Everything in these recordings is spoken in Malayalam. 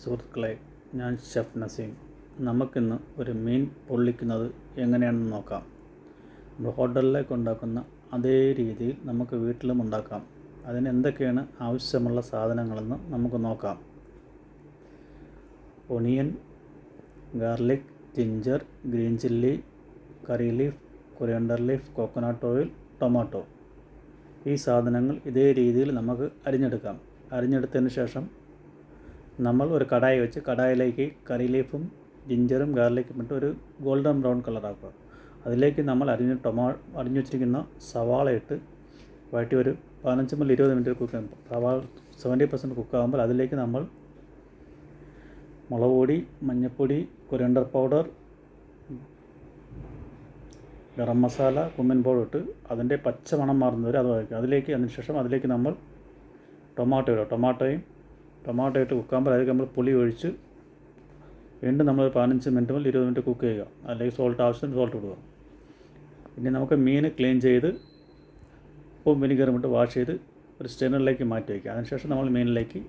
സുഹൃത്തുക്കളെ, ഞാൻ ഷെഫ് നസീം. നമുക്കിന്ന് ഒരു മീൻ പൊള്ളിക്കുന്നത് എങ്ങനെയാണെന്ന് നോക്കാം. നമ്മൾ ഹോട്ടലിലേക്ക് ഉണ്ടാക്കുന്ന അതേ രീതിയിൽ നമുക്ക് വീട്ടിലും ഉണ്ടാക്കാം. അതിന് എന്തൊക്കെയാണ് ആവശ്യമുള്ള സാധനങ്ങളെന്ന് നമുക്ക് നോക്കാം. Onion, garlic, ginger, green chilli, കറി leaf, coriander leaf, coconut oil, tomato. ഈ സാധനങ്ങൾ ഇതേ രീതിയിൽ നമുക്ക് അരിഞ്ഞെടുക്കാം. അരിഞ്ഞെടുത്തതിന് ശേഷം നമ്മൾ ഒരു കടായി വെച്ച് കടായിലേക്ക് കറി ലീഫും ജിഞ്ചറും ഗാർലിക്കും ഇട്ട് ഒരു ഗോൾഡൻ ബ്രൗൺ കളറാക്കുക. അതിലേക്ക് നമ്മൾ അരിഞ്ഞു വെച്ചിരിക്കുന്ന സവാള ഇട്ട് വഴറ്റി ഒരു 15 മുതൽ 20 മിനിറ്റ് കുക്ക് ചെയ്യുമ്പോൾ സവാള 70% കുക്കാകുമ്പോൾ അതിലേക്ക് നമ്മൾ മുളക് പൊടി, മഞ്ഞൾപ്പൊടി, coriander powder, garam masala, cumin powder ഇട്ട് അതിൻ്റെ പച്ച മണം മാറുന്നവരെ അത് വഴറ്റുക. അതിനുശേഷം അതിലേക്ക് നമ്മൾ ടൊമാറ്റോ ഇട്ട് കുക്കാകുമ്പോൾ അതിലേക്ക് നമ്മൾ പുളി ഒഴിച്ച് വീണ്ടും നമ്മൾ 15 മിനിറ്റ് മുതൽ 20 മിനിറ്റ് കുക്ക് ചെയ്യുക. അല്ലെങ്കിൽ ആവശ്യത്തിന് സോൾട്ട് ഇടുക. പിന്നെ നമുക്ക് മീൻ ക്ലീൻ ചെയ്ത് ഉപ്പും വിനിഗറും ഇട്ട് വാഷ് ചെയ്ത് ഒരു സ്റ്റെയിനറിലേക്ക് മാറ്റി വയ്ക്കുക. അതിനുശേഷം നമ്മൾ മീനിലേക്ക്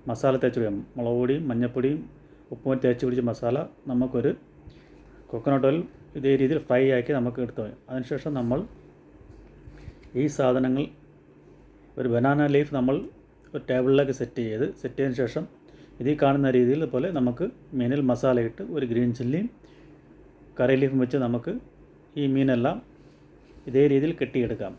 മസാല തേച്ച് പിടിക്കാം. മുളക് പൊടിയും മഞ്ഞൾപ്പൊടിയും ഉപ്പും തേച്ച് പിടിച്ച മസാല നമുക്കൊരു കോക്കനട്ട് ഓയിൽ ഇതേ രീതിയിൽ ഫ്രൈ ആക്കി നമുക്ക് എടുത്ത് വയ്ക്കാം. അതിനുശേഷം നമ്മൾ ഈ സാധനങ്ങൾ ഒരു ബനാന ലീഫ് നമ്മൾ ഒരു ടേബിളിലേക്ക് സെറ്റ് ചെയ്തതിന് ശേഷം ഇതിൽ കാണുന്ന രീതിയിൽ പോലെ നമുക്ക് മീനിൽ മസാല ഇട്ട് ഒരു ഗ്രീൻ ചില്ലിയും കറി ലീഫും വെച്ച് നമുക്ക് ഈ മീനെല്ലാം ഇതേ രീതിയിൽ കെട്ടിയെടുക്കാം.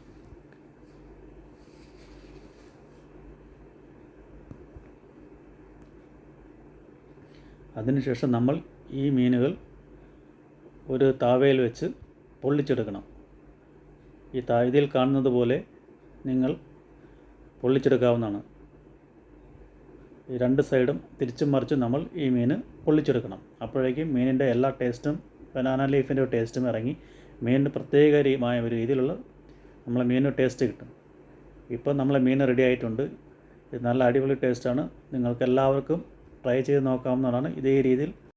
അതിനുശേഷം നമ്മൾ ഈ മീനുകൾ ഒരു താവയിൽ വെച്ച് പൊള്ളിച്ചെടുക്കണം. ഇതിൽ കാണുന്നത് പോലെ നിങ്ങൾ പൊള്ളിച്ചെടുക്കാവുന്നതാണ്. ഈ രണ്ട് സൈഡും തിരിച്ചും മറിച്ചും നമ്മൾ ഈ മീൻ പൊള്ളിച്ചെടുക്കണം. അപ്പോഴേക്കും മീനിൻ്റെ എല്ലാ ടേസ്റ്റും ബനാന ലീഫിൻ്റെ ടേസ്റ്റും ഇറങ്ങി മീനിന് പ്രത്യേകമായ ഒരു രീതിയിലുള്ള നമ്മളെ മീനിന് ടേസ്റ്റ് കിട്ടും. ഇപ്പോൾ നമ്മളെ മീൻ റെഡി ആയിട്ടുണ്ട്. ഇത് നല്ല അടിപൊളി ടേസ്റ്റാണ്. നിങ്ങൾക്ക് എല്ലാവർക്കും ട്രൈ ചെയ്ത് നോക്കാവുന്നതാണ്. ഇതേ രീതിയിൽ